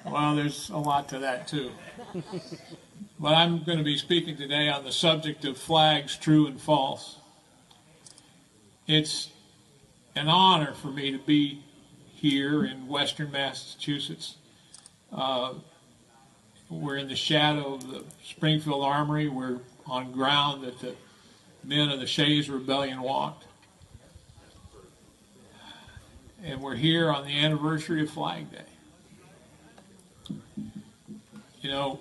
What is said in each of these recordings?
Well, there's a lot to that too. But I'm going to be speaking today on the subject of flags, true and false. It's an honor for me to be here in Western Massachusetts. We're in the shadow of the Springfield Armory. We're on ground that the men of the Shays Rebellion walked. And we're here on the anniversary of Flag Day. You know,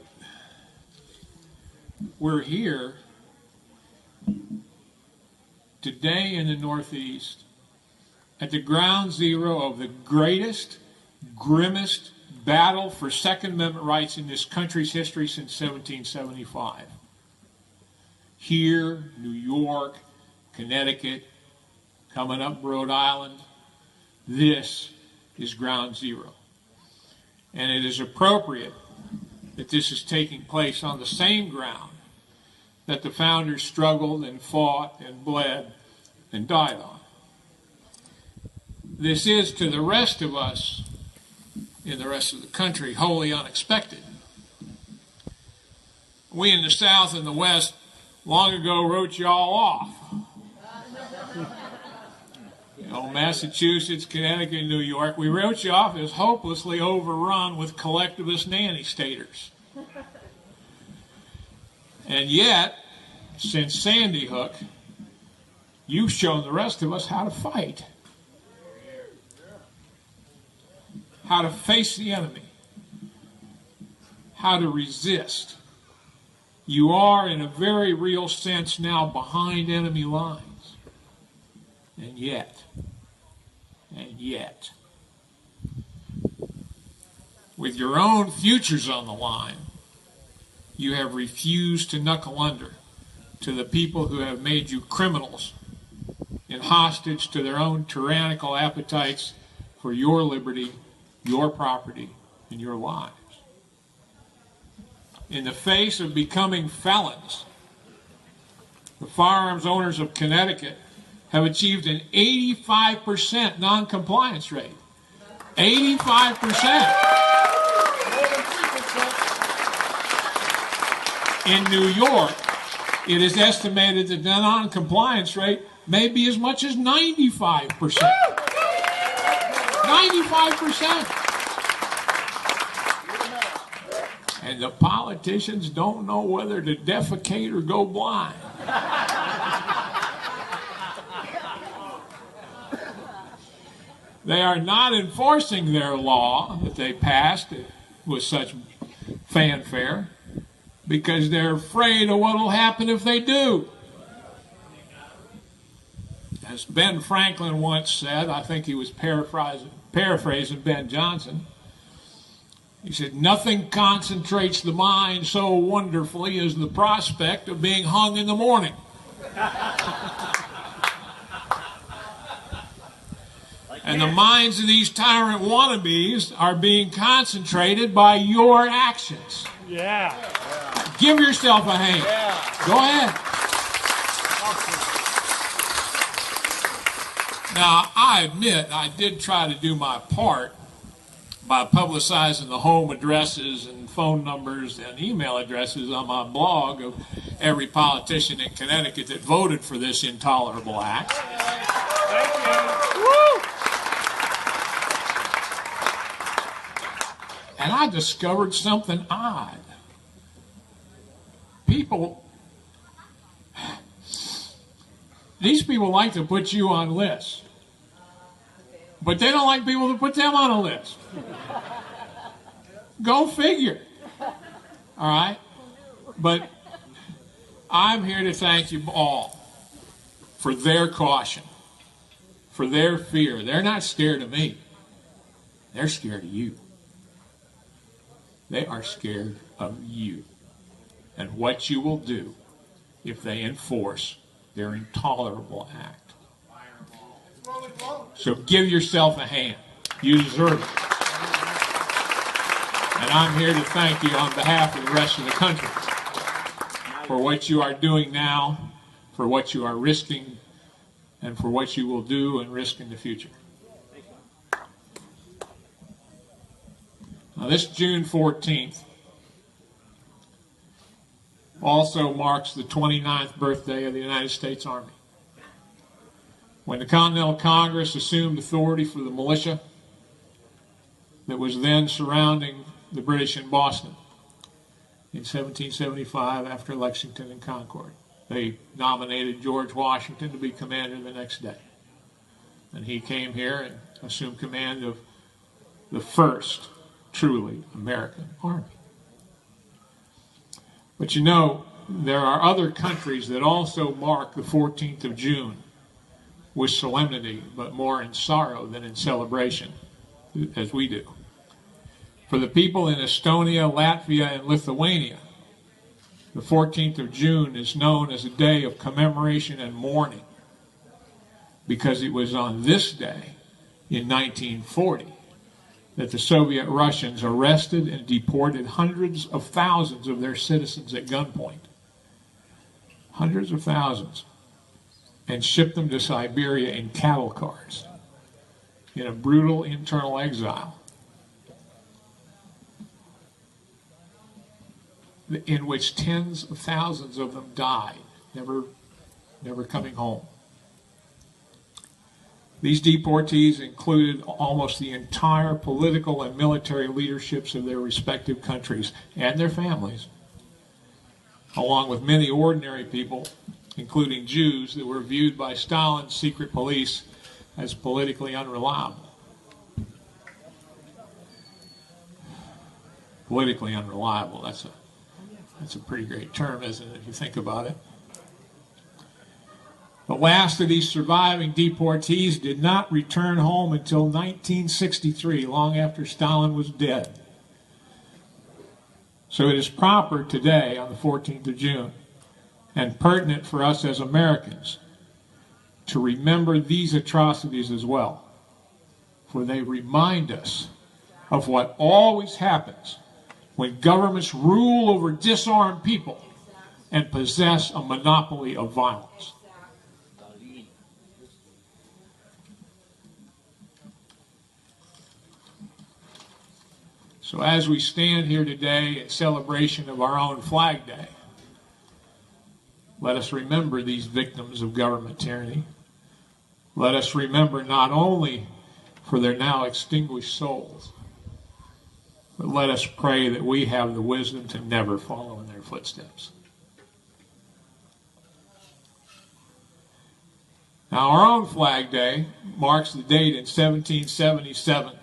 we're here today in the Northeast at the ground zero of the greatest, grimmest battle for Second Amendment rights in this country's history since 1775. Here, New York, Connecticut, coming up Rhode Island, this is ground zero. And it is appropriate that this is taking place on the same ground that the founders struggled and fought and bled and died on. This is, to the rest of us in the rest of the country, wholly unexpected. We in the South and the West long ago wrote you all off. You know, Massachusetts, Connecticut, New York, we wrote you off as hopelessly overrun with collectivist nanny-staters. And yet, since Sandy Hook, you've shown the rest of us how to fight, how to face the enemy, how to resist. You are, in a very real sense, now behind enemy lines. And yet, with your own futures on the line, you have refused to knuckle under to the people who have made you criminals and hostage to their own tyrannical appetites for your liberty, your property, and your lives. In the face of becoming felons, the firearms owners of Connecticut have achieved an 85% non-compliance rate. 85%. In New York, it is estimated that the non-compliance rate may be as much as 95%. 95%. And the politicians don't know whether to defecate or go blind. They are not enforcing their law that they passed with such fanfare because they're afraid of what will happen if they do. As Ben Franklin once said, I think he was paraphrasing Ben Jonson, he said, "Nothing concentrates the mind so wonderfully as the prospect of being hung in the morning." And the minds of these tyrant wannabes are being concentrated by your actions. Yeah. Give yourself a hand. Yeah. Go ahead. Now, I admit I did try to do my part by publicizing the home addresses and phone numbers and email addresses on my blog of every politician in Connecticut that voted for this intolerable act. Thank you. Woo! And I discovered something odd. These people like to put you on lists, but they don't like people to put them on a list. Go figure. All right? But I'm here to thank you all for their caution, for their fear. They're not scared of me. They're scared of you. They are scared of you and what you will do if they enforce their intolerable act. So give yourself a hand. You deserve it. And I'm here to thank you on behalf of the rest of the country for what you are doing now, for what you are risking, and for what you will do and risk in the future. Now, this June 14th also marks the 29th birthday of the United States Army. When the Continental Congress assumed authority for the militia that was then surrounding the British in Boston in 1775 after Lexington and Concord, they nominated George Washington to be commander the next day. And he came here and assumed command of the first truly American Army. But you know, there are other countries that also mark the 14th of June with solemnity, but more in sorrow than in celebration, as we do. For the people in Estonia, Latvia, and Lithuania, the 14th of June is known as a day of commemoration and mourning, because it was on this day in 1940 that the Soviet Russians arrested and deported hundreds of thousands of their citizens at gunpoint. Hundreds of thousands. And shipped them to Siberia in cattle cars in a brutal internal exile in which tens of thousands of them died, never coming home. These deportees included almost the entire political and military leaderships of their respective countries and their families, along with many ordinary people, including Jews, that were viewed by Stalin's secret police as politically unreliable. Politically unreliable, that's a pretty great term, isn't it, if you think about it? The last of these surviving deportees did not return home until 1963, long after Stalin was dead. So it is proper today, on the 14th of June, and pertinent for us as Americans, to remember these atrocities as well, for they remind us of what always happens when governments rule over disarmed people and possess a monopoly of violence. So as we stand here today in celebration of our own Flag Day, let us remember these victims of government tyranny. Let us remember not only for their now extinguished souls, but let us pray that we have the wisdom to never follow in their footsteps. Now, our own Flag Day marks the date in 1777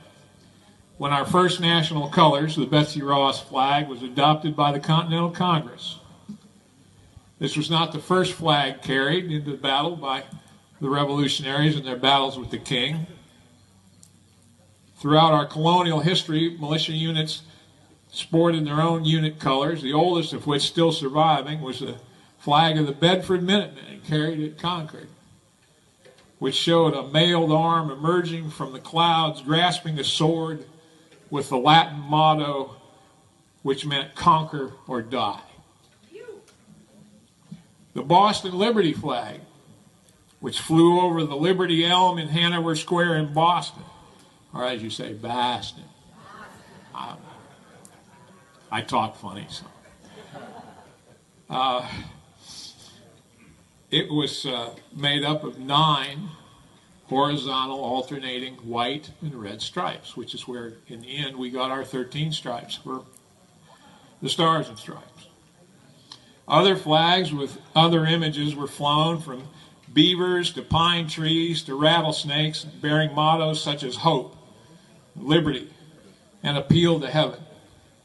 when our first national colors, the Betsy Ross flag, was adopted by the Continental Congress. This was not the first flag carried into battle by the revolutionaries in their battles with the king. Throughout our colonial history, militia units sported their own unit colors, the oldest of which still surviving was the flag of the Bedford Minutemen, carried at Concord, which showed a mailed arm emerging from the clouds, grasping a sword with the Latin motto, which meant conquer or die. The Boston Liberty flag, which flew over the Liberty Elm in Hanover Square in Boston, or as you say, Boston. I talk funny, so. It was made up of 9 horizontal alternating white and red stripes, which is where, in the end, we got our 13 stripes for the Stars and Stripes. Other flags with other images were flown, from beavers to pine trees to rattlesnakes, bearing mottos such as hope, liberty, and appeal to heaven.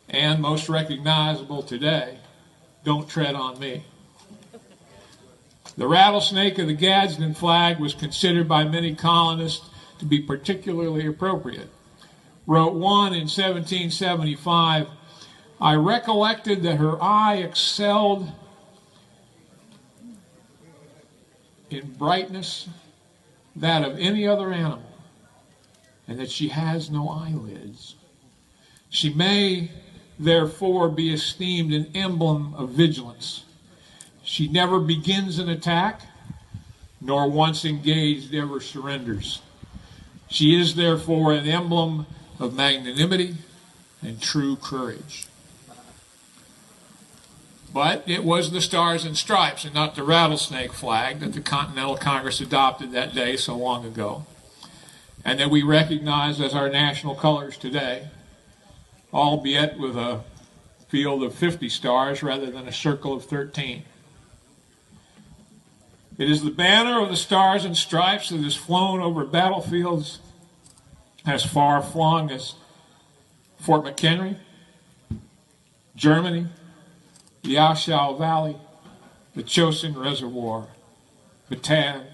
And most recognizable today, don't tread on me. The rattlesnake of the Gadsden flag was considered by many colonists to be particularly appropriate. Wrote one in 1775, I recollected that her eye excelled in brightness that of any other animal, and that she has no eyelids. She may, therefore, be esteemed an emblem of vigilance. She never begins an attack, nor once engaged ever surrenders. She is, therefore, an emblem of magnanimity, and true courage. But it was the Stars and Stripes and not the rattlesnake flag that the Continental Congress adopted that day so long ago, and that we recognize as our national colors today, albeit with a field of 50 stars rather than a circle of 13. It is the banner of the Stars and Stripes that has flown over battlefields as far flung as Fort McHenry, Germany, the Aushau Valley, the Chosin Reservoir, Bataan,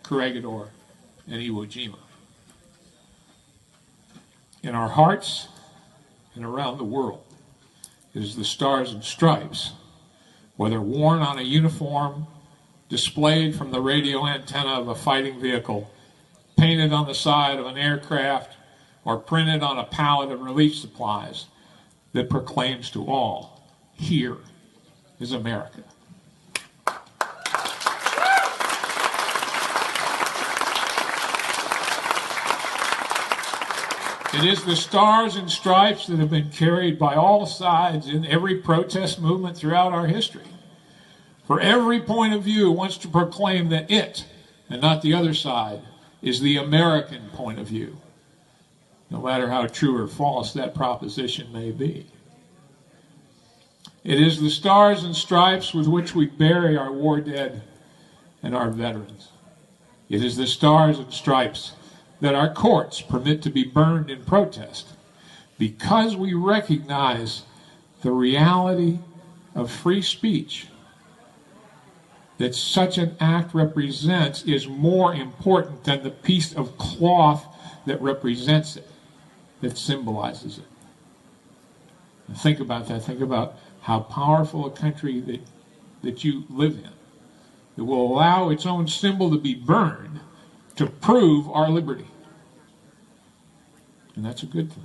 Corregidor, and Iwo Jima. In our hearts and around the world, it is the Stars and Stripes, whether worn on a uniform, displayed from the radio antenna of a fighting vehicle, painted on the side of an aircraft, or printed on a pallet of relief supplies, that proclaims to all, here is America. It is the Stars and Stripes that have been carried by all sides in every protest movement throughout our history. For every point of view wants to proclaim that it, and not the other side, is the American point of view, no matter how true or false that proposition may be. It is the Stars and Stripes with which we bury our war dead and our veterans. It is the Stars and Stripes that our courts permit to be burned in protest, because we recognize the reality of free speech that such an act represents is more important than the piece of cloth that represents it, that symbolizes it. And think about that. Think about how powerful a country that you live in, that will allow its own symbol to be burned to prove our liberty. And that's a good thing.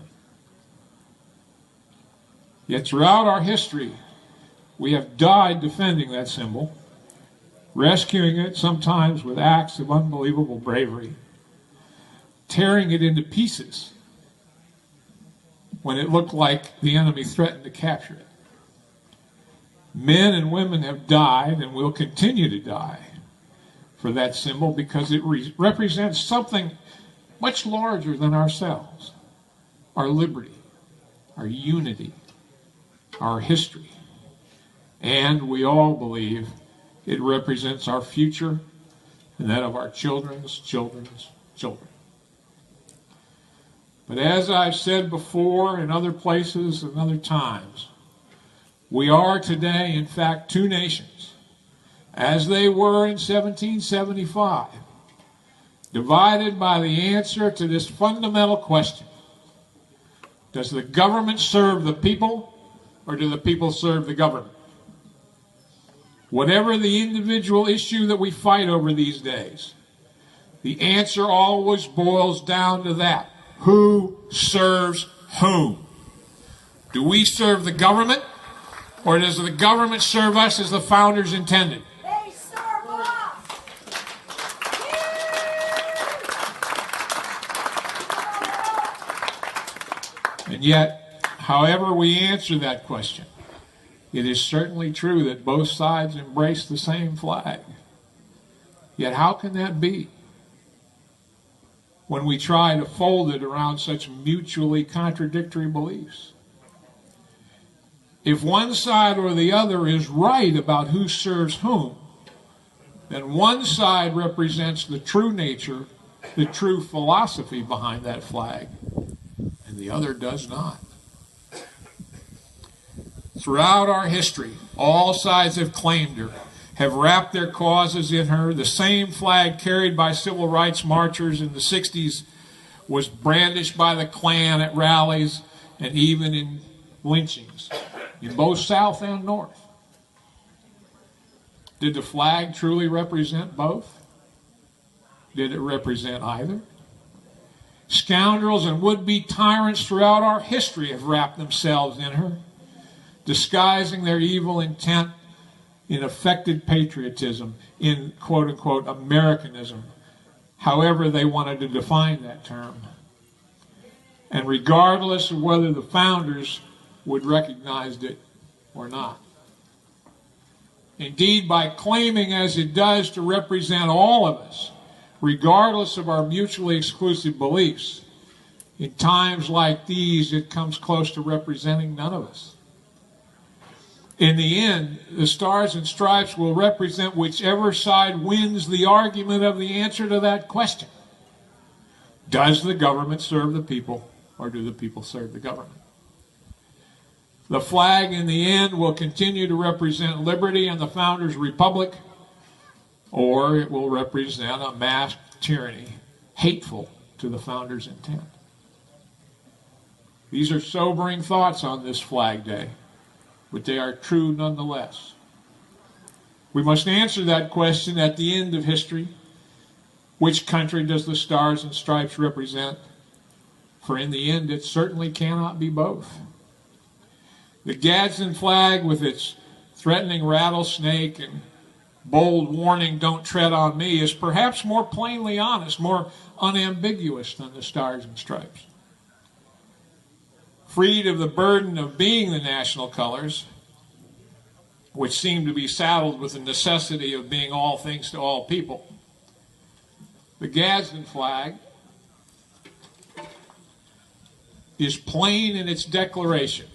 Yet throughout our history, we have died defending that symbol, rescuing it sometimes with acts of unbelievable bravery, tearing it into pieces when it looked like the enemy threatened to capture it. Men and women have died and will continue to die for that symbol because it represents something much larger than ourselves, our liberty, our unity, our history. And we all believe it represents our future and that of our children's children's children. But as I've said before in other places and other times, we are today, in fact, two nations, as they were in 1775, divided by the answer to this fundamental question: does the government serve the people, or do the people serve the government? Whatever the individual issue that we fight over these days, the answer always boils down to that. Who serves whom? Do we serve the government, or does the government serve us as the founders intended? They serve us! And yet, however we answer that question, it is certainly true that both sides embrace the same flag. Yet how can that be when we try to fold it around such mutually contradictory beliefs? If one side or the other is right about who serves whom, then one side represents the true nature, the true philosophy behind that flag, and the other does not. Throughout our history, all sides have claimed her, have wrapped their causes in her. The same flag carried by civil rights marchers in the 60s was brandished by the Klan at rallies and even in lynchings, in both South and North. Did the flag truly represent both? Did it represent either? Scoundrels and would-be tyrants throughout our history have wrapped themselves in her, disguising their evil intent in affected patriotism, in quote-unquote Americanism, however they wanted to define that term. and regardless of whether the founders would recognize it or not. Indeed, by claiming as it does to represent all of us, regardless of our mutually exclusive beliefs, in times like these, it comes close to representing none of us. In the end, the Stars and Stripes will represent whichever side wins the argument of the answer to that question. Does the government serve the people, or do the people serve the government? The flag, in the end, will continue to represent liberty and the founders' republic, or it will represent a masked tyranny hateful to the founders' intent. These are sobering thoughts on this Flag Day, but they are true nonetheless. We must answer that question at the end of history. Which country does the Stars and Stripes represent? For in the end, it certainly cannot be both. The Gadsden flag, with its threatening rattlesnake and bold warning, "Don't tread on me," is perhaps more plainly honest, more unambiguous than the Stars and Stripes. Freed of the burden of being the national colors, which seem to be saddled with the necessity of being all things to all people, the Gadsden flag is plain in its declaration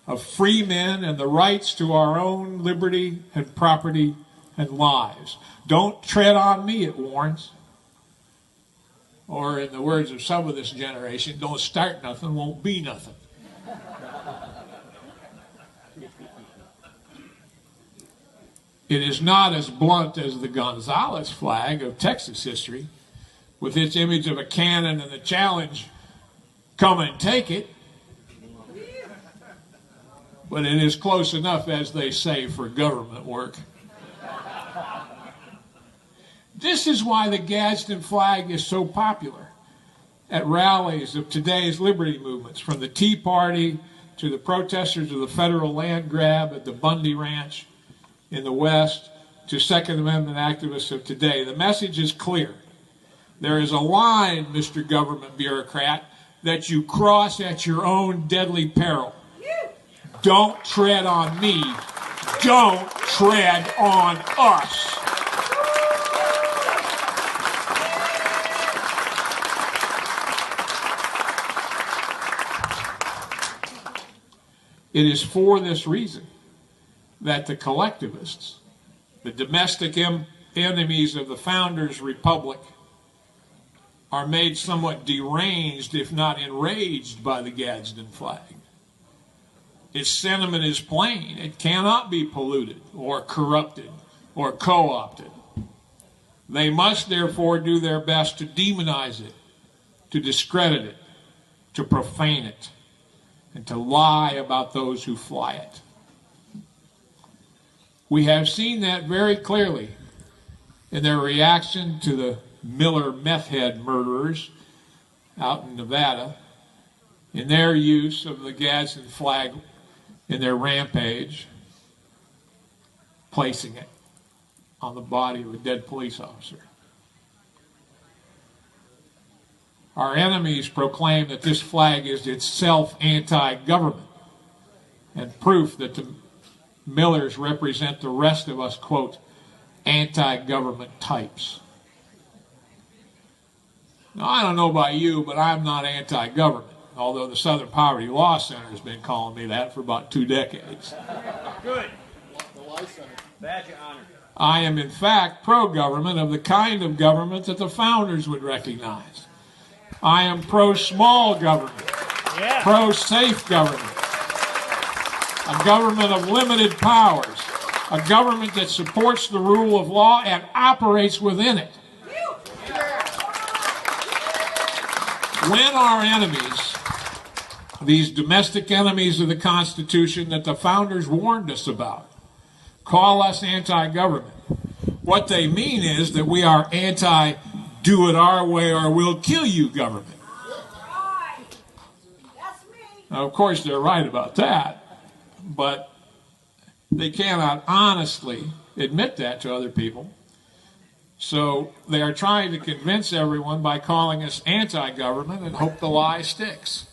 of free men and the rights to our own liberty and property and lives. Don't tread on me, it warns. Or in the words of some of this generation, don't start nothing, won't be nothing. It is not as blunt as the Gonzales flag of Texas history, with its image of a cannon and the challenge, "Come and take it." But it is close enough, as they say, for government work. This is why the Gadsden flag is so popular at rallies of today's liberty movements, from the Tea Party to the protesters of the federal land grab at the Bundy Ranch in the West to Second Amendment activists of today. The message is clear. There is a line, Mr. Government Bureaucrat, that you cross at your own deadly peril. Don't tread on me. Don't tread on us. It is for this reason that the collectivists, the domestic enemies of the founders' republic, are made somewhat deranged, if not enraged, by the Gadsden flag. Its sentiment is plain. It cannot be polluted or corrupted or co-opted. They must therefore do their best to demonize it, to discredit it, to profane it, and to lie about those who fly it. We have seen that very clearly in their reaction to the Miller meth head murderers out in Nevada, in their use of the Gadsden flag in their rampage, placing it on the body of a dead police officer. Our enemies proclaim that this flag is itself anti-government, and proof that the Millers represent the rest of us, quote, anti-government types. Now, I don't know about you, but I'm not anti-government, although the Southern Poverty Law Center has been calling me that for about 2 decades. Good. Badge of honor. I am, in fact, pro-government, of the kind of government that the founders would recognize. I am pro-small government, pro-safe government, a government of limited powers, a government that supports the rule of law and operates within it. When our enemies, these domestic enemies of the Constitution that the founders warned us about, call us anti-government, what they mean is that we are anti-do it our way or we'll kill you government. Now, of course, they're right about that, but they cannot honestly admit that to other people So they are trying to convince everyone by calling us anti-government and hope the lie sticks.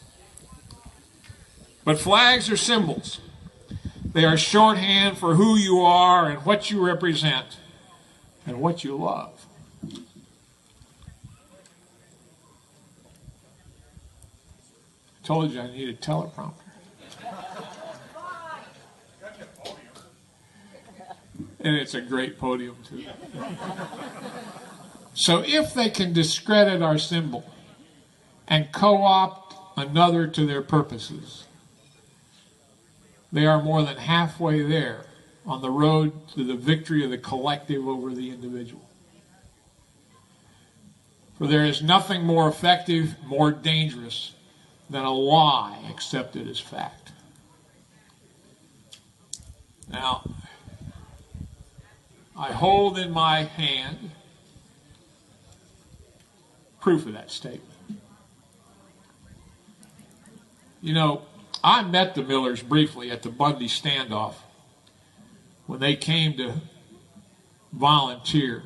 But flags are symbols. They are shorthand for who you are and what you represent and what you love. I told you I needed a teleprompter. And it's a great podium, too. So if they can discredit our symbol and co-opt another to their purposes, they are more than halfway there on the road to the victory of the collective over the individual. For there is nothing more effective, more dangerous than a lie accepted as fact. Now, I hold in my hand proof of that statement. You know, I met the Millers briefly at the Bundy standoff when they came to volunteer.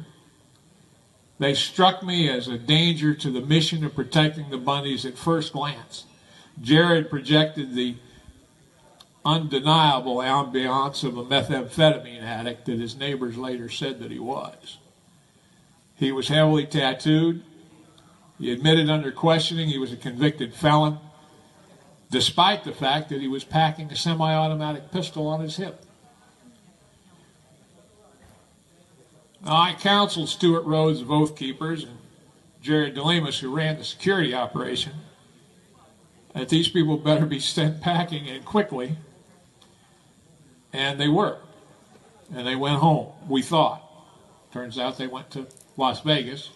They struck me as a danger to the mission of protecting the Bundys at first glance. Jared projected the undeniable ambiance of a methamphetamine addict that his neighbors later said that he was. He was heavily tattooed. He admitted under questioning he was a convicted felon, despite the fact that he was packing a semi-automatic pistol on his hip. Now, I counseled Stuart Rhodes of Oath Keepers and Jared DeLemus, who ran the security operation, that these people better be sent packing and quickly. And they were. And they went home, we thought. Turns out they went to Las Vegas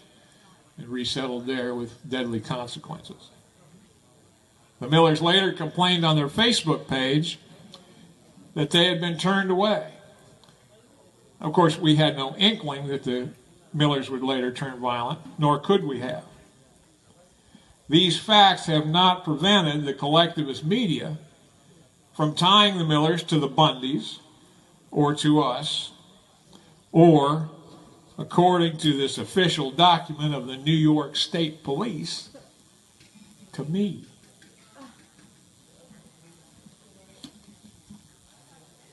and resettled there with deadly consequences. The Millers later complained on their Facebook page that they had been turned away. Of course, we had no inkling that the Millers would later turn violent, nor could we have. These facts have not prevented the collectivist media from tying the Millers to the Bundys or to us, or, according to this official document of the New York State Police, to me.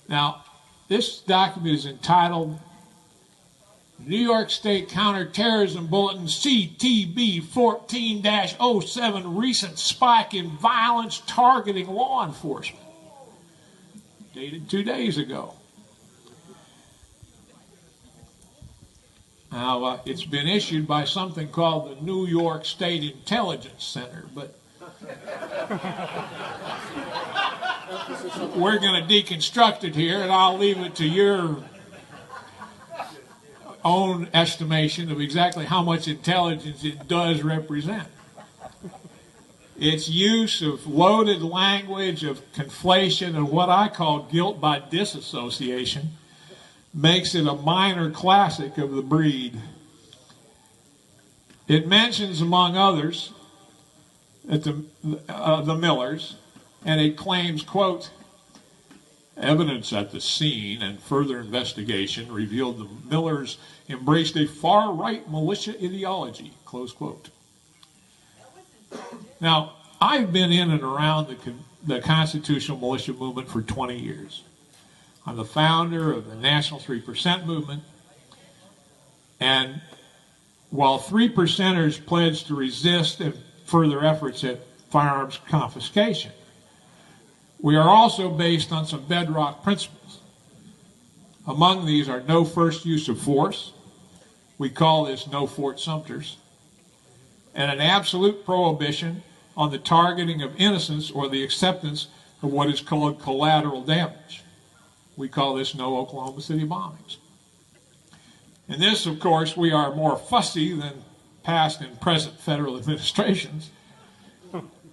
Now, this document is entitled New York State Counterterrorism Bulletin CTB 14-07 Recent Spike in Violence Targeting Law Enforcement, dated 2 days ago. Now, it's been issued by something called the New York State Intelligence Center, but we're going to deconstruct it here, and I'll leave it to your own estimation of exactly how much intelligence it does represent. Its use of loaded language, of conflation, and what I call guilt by disassociation makes it a minor classic of the breed. It mentions, among others, that the Millers, and it claims, quote, evidence at the scene and further investigation revealed the Millers embraced a far-right militia ideology, close quote. Now, I've been in and around the constitutional militia movement for 20 years. I'm the founder of the National 3% movement, and while 3%ers pledged to resist and further efforts at firearms confiscation, we are also based on some bedrock principles. Among these are no first use of force. We call this no Fort Sumters. And an absolute prohibition on the targeting of innocents or the acceptance of what is called collateral damage. We call this no Oklahoma City bombings. In this, of course, we are more fussy than past and present federal administrations.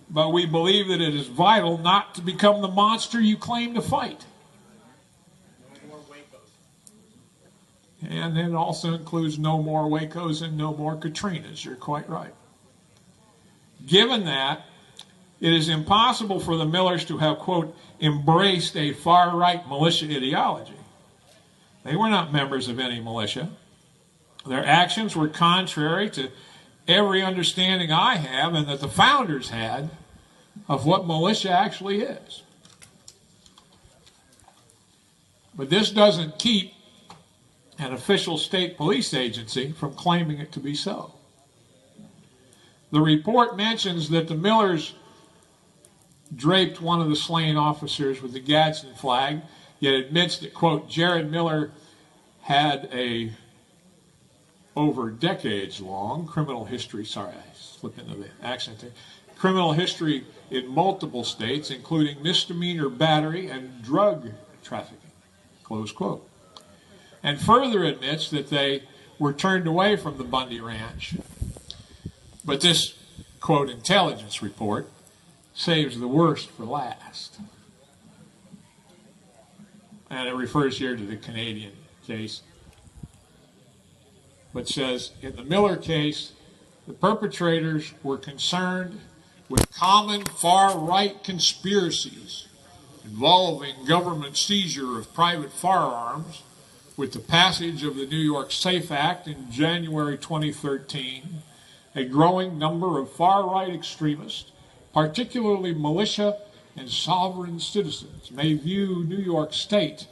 But we believe that it is vital not to become the monster you claim to fight. And it also includes no more Wacos and no more Katrinas. You're quite right. Given that, it is impossible for the Millers to have, quote, embraced a far-right militia ideology. They were not members of any militia. Their actions were contrary to every understanding I have and that the founders had of what militia actually is. But this doesn't keep an official state police agency from claiming it to be so. The report mentions that the Millers draped one of the slain officers with the Gadsden flag, yet admits that, quote, Jared Miller had a over decades long criminal history, sorry, I slipped into the accent there, criminal history in multiple states, including misdemeanor battery and drug trafficking, close quote. And further admits that they were turned away from the Bundy Ranch. But this, quote, intelligence report saves the worst for last. And it refers here to the Canadian case. But says, in the Miller case, the perpetrators were concerned with common far-right conspiracies involving government seizure of private firearms with the passage of the New York SAFE Act in January 2013. A growing number of far-right extremists, particularly militia and sovereign citizens, may view New York State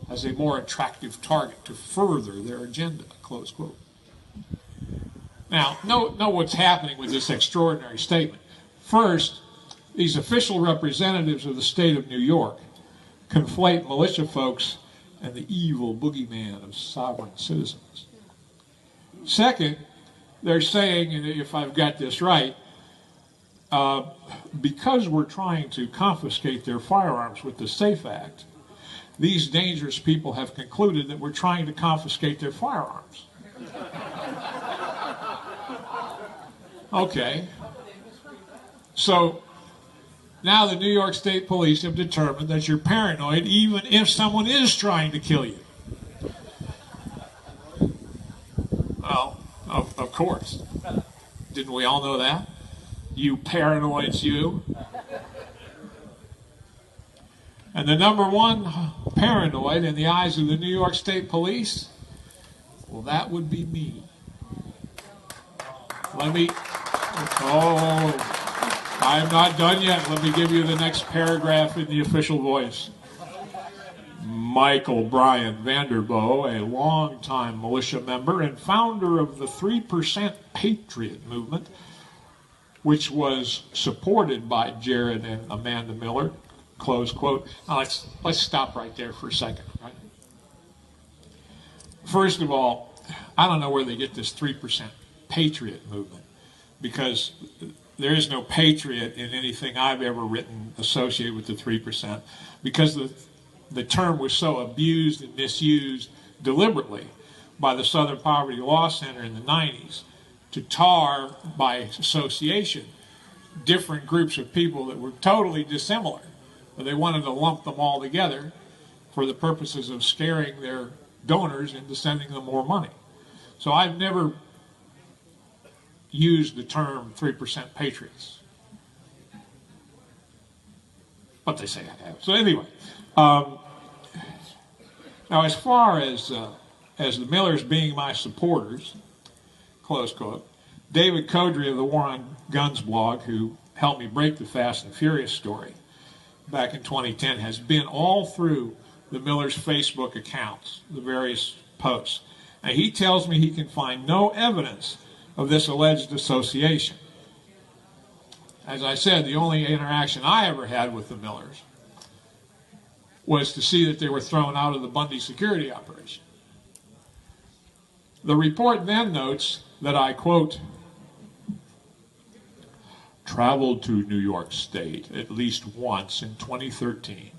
as a more attractive target to further their agenda, close quote. Now, know what's happening with this extraordinary statement. First, these official representatives of the state of New York conflate militia folks and the evil boogeyman of sovereign citizens. Second, they're saying, and if I've got this right, because we're trying to confiscate their firearms with the SAFE Act, these dangerous people have concluded that we're trying to confiscate their firearms. Okay. So now the New York State Police have determined that you're paranoid even if someone is trying to kill you. Well, of course. Didn't we all know that? You paranoids, you. And the number one paranoid in the eyes of the New York State Police, well, that would be me. I'm not done yet. Let me give you the next paragraph in the official voice. Michael Brian Vanderboegh, a longtime militia member and founder of the 3% Patriot movement, which was supported by Jared and Amanda Miller, close quote. Now let's stop right there for a second. Right? First of all, I don't know where they get this 3% Patriot movement, because there is no patriot in anything I've ever written associated with the 3%, because the term was so abused and misused deliberately by the Southern Poverty Law Center in the 90s to tar by association different groups of people that were totally dissimilar. But they wanted to lump them all together for the purposes of scaring their donors into sending them more money. So I've never used the term 3% patriots. But they say I have. So anyway, now as far as the Millers being my supporters, close quote, David Codry of the War on Guns blog, who helped me break the Fast and Furious story back in 2010, has been all through the Millers' Facebook accounts, the various posts. And he tells me he can find no evidence of this alleged association. As I said, the only interaction I ever had with the Millers was to see that they were thrown out of the Bundy security operation. The report then notes that I, quote, traveled to New York State at least once in 2013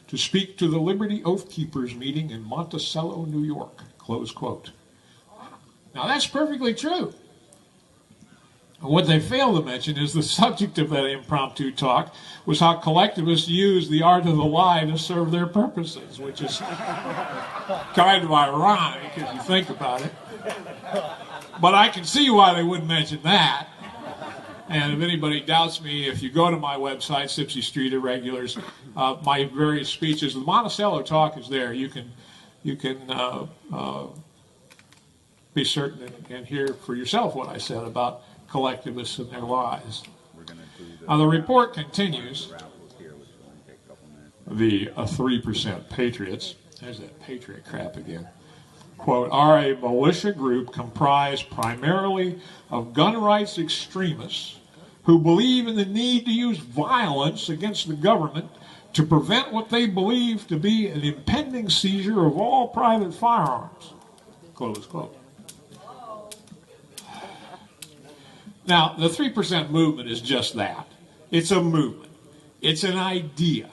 to speak to the Liberty Oath Keepers meeting in Monticello, New York, close quote. Now that's perfectly true. What they fail to mention is the subject of that impromptu talk was how collectivists use the art of the lie to serve their purposes, which is kind of ironic if you think about it. But I can see why they wouldn't mention that. And if anybody doubts me, if you go to my website, Sipsey Street Irregulars, my various speeches, the Monticello talk is there. You can be certain and hear for yourself what I said about collectivists and their lies. Now, the report continues. The 3% Patriots, there's that patriot crap again, quote, are a militia group comprised primarily of gun rights extremists who believe in the need to use violence against the government to prevent what they believe to be an impending seizure of all private firearms, close quote. Now, the 3% movement is just that. It's a movement. It's an idea.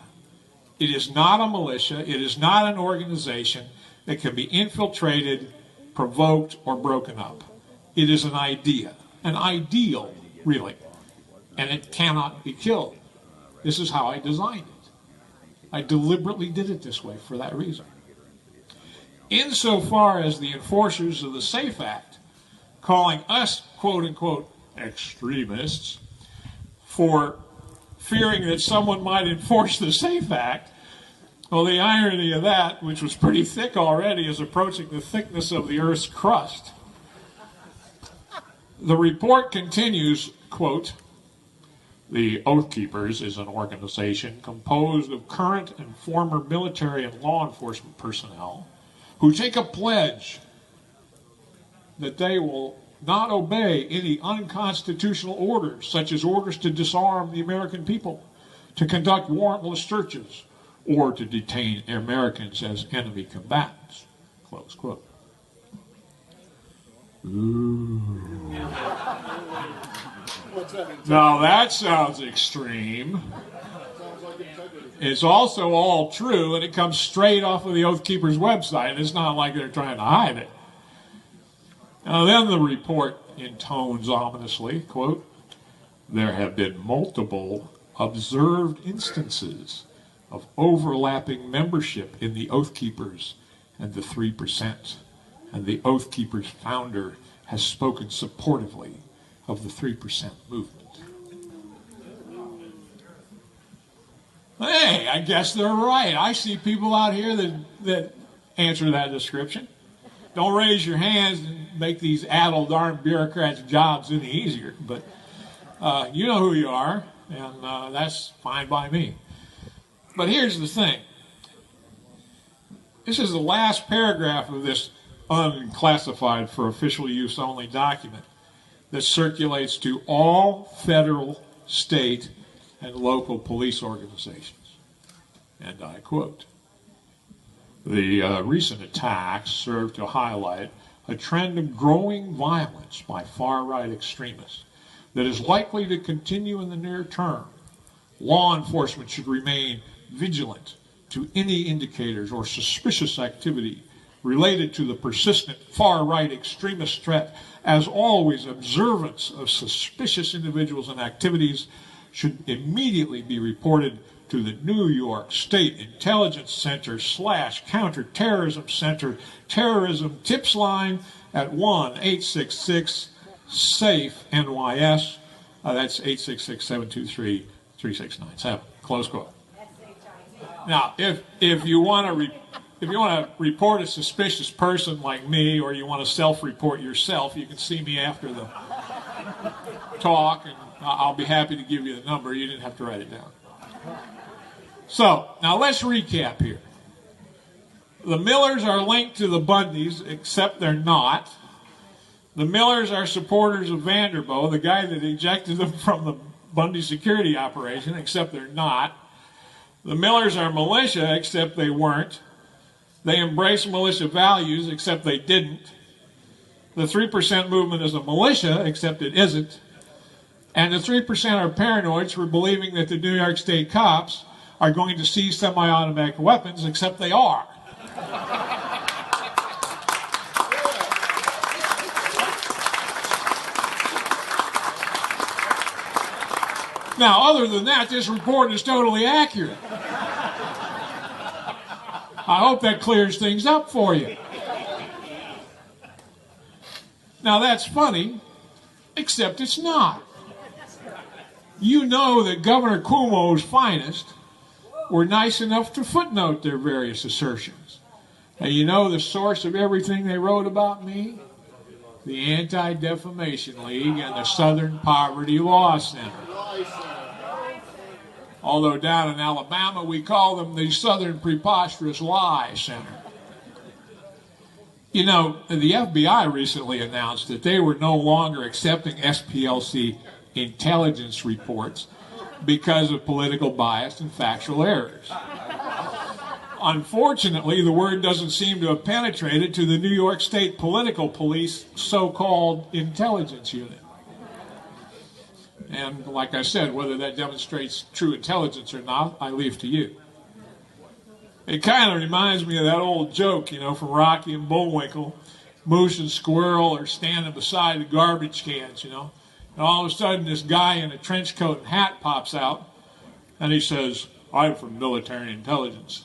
It is not a militia. It is not an organization that can be infiltrated, provoked, or broken up. It is an idea, an ideal, really, and it cannot be killed. This is how I designed it. I deliberately did it this way for that reason. Insofar as the enforcers of the SAFE Act calling us, quote-unquote, extremists for fearing that someone might enforce the SAFE Act, well, the irony of that, which was pretty thick already, is approaching the thickness of the Earth's crust. The report continues, quote, the Oath Keepers is an organization composed of current and former military and law enforcement personnel who take a pledge that they will not obey any unconstitutional orders, such as orders to disarm the American people, to conduct warrantless searches, or to detain Americans as enemy combatants, close quote. Ooh. Now that sounds extreme. It's also all true, and it comes straight off of the Oath Keepers website. It's not like they're trying to hide it. Now then the report intones ominously, quote, there have been multiple observed instances of overlapping membership in the Oath Keepers and the 3%, and the Oath Keepers founder has spoken supportively of the 3% movement. Hey, I guess they're right. I see people out here that answer that description. Don't raise your hands and make these addled armed bureaucrats' jobs any easier, but you know who you are, and that's fine by me. But here's the thing. This is the last paragraph of this unclassified for official use only document that circulates to all federal, state, and local police organizations. And I quote, the recent attacks serve to highlight a trend of growing violence by far-right extremists that is likely to continue in the near term. Law enforcement should remain vigilant to any indicators or suspicious activity related to the persistent far-right extremist threat. As always, observance of suspicious individuals and activities should immediately be reported to the New York State Intelligence Center / Counterterrorism Center Terrorism Tips Line at 1-866-SAFE-NYS. That's 866-723-3697. Close quote. Now, if you want to report a suspicious person like me, or you want to self-report yourself, you can see me after the talk, and I'll be happy to give you the number. You didn't have to write it down. So, now let's recap here. The Millers are linked to the Bundys, except they're not. The Millers are supporters of Vanderbough, the guy that ejected them from the Bundy security operation, except they're not. The Millers are militia, except they weren't. They embrace militia values, except they didn't. The 3% movement is a militia, except it isn't. And the 3% are paranoids for believing that the New York State cops are going to seize semi-automatic weapons, except they are. Now, other than that, this report is totally accurate. I hope that clears things up for you. Now, that's funny, except it's not. You know that Governor Cuomo's finest were nice enough to footnote their various assertions. And you know the source of everything they wrote about me? the Anti-Defamation League, and the Southern Poverty Law Center. Although down in Alabama, we call them the Southern Preposterous Lie Center. You know, the FBI recently announced that they were no longer accepting SPLC intelligence reports because of political bias and factual errors. Unfortunately, the word doesn't seem to have penetrated to the New York State Political Police so-called intelligence unit. And like I said, whether that demonstrates true intelligence or not, I leave to you. It kind of reminds me of that old joke, you know, from Rocky and Bullwinkle. Moose and Squirrel are standing beside the garbage cans, you know. And all of a sudden, this guy in a trench coat and hat pops out, and he says, "I'm from military intelligence."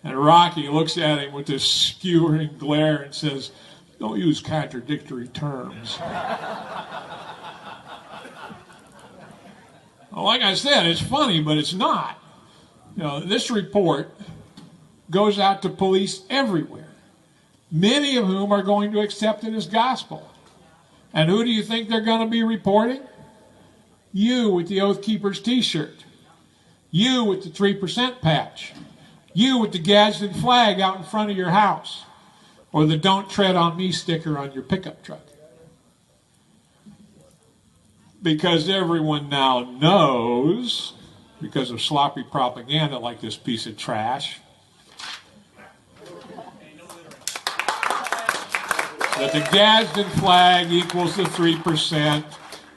And Rocky looks at him with this skewering glare and says, "Don't use contradictory terms." Well, like I said, it's funny, but it's not. You know, this report goes out to police everywhere, many of whom are going to accept it as gospel. And who do you think they're going to be reporting? You with the Oath Keepers t-shirt. You with the 3% patch. You with the Gadsden flag out in front of your house. Or the "Don't Tread on Me" sticker on your pickup truck. Because everyone now knows, because of sloppy propaganda like this piece of trash, that the Gadsden flag equals the 3%,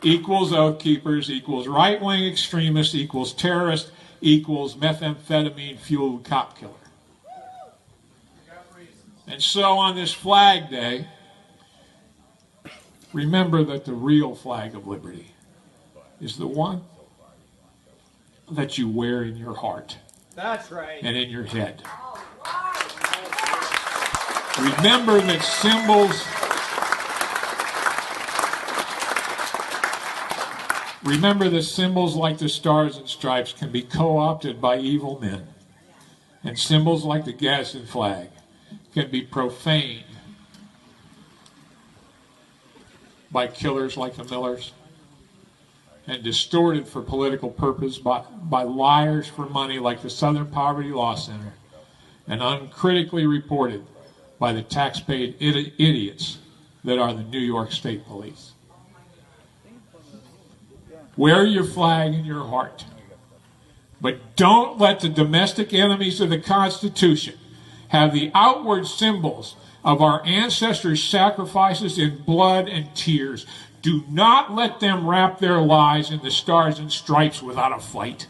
equals Oath Keepers, equals right-wing extremists, equals terrorist, equals methamphetamine-fueled cop killer. And so on this Flag Day, remember that the real flag of liberty is the one that you wear in your heart. That's right. And in your head. Remember that symbols like the Stars and Stripes can be co-opted by evil men. And symbols like the Gadsden flag can be profaned by killers like the Millers, and distorted for political purpose by liars for money like the Southern Poverty Law Center, and uncritically reported by the tax-paid idiots that are the New York State Police. Wear your flag in your heart, but don't let the domestic enemies of the Constitution have the outward symbols of our ancestors' sacrifices in blood and tears. Do not let them wrap their lives in the Stars and Stripes without a fight.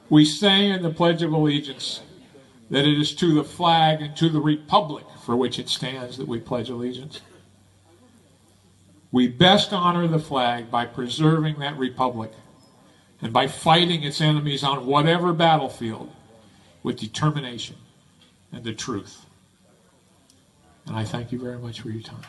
We say in the Pledge of Allegiance that it is to the flag and to the republic for which it stands that we pledge allegiance. We best honor the flag by preserving that republic and by fighting its enemies on whatever battlefield with determination and the truth. And I thank you very much for your time.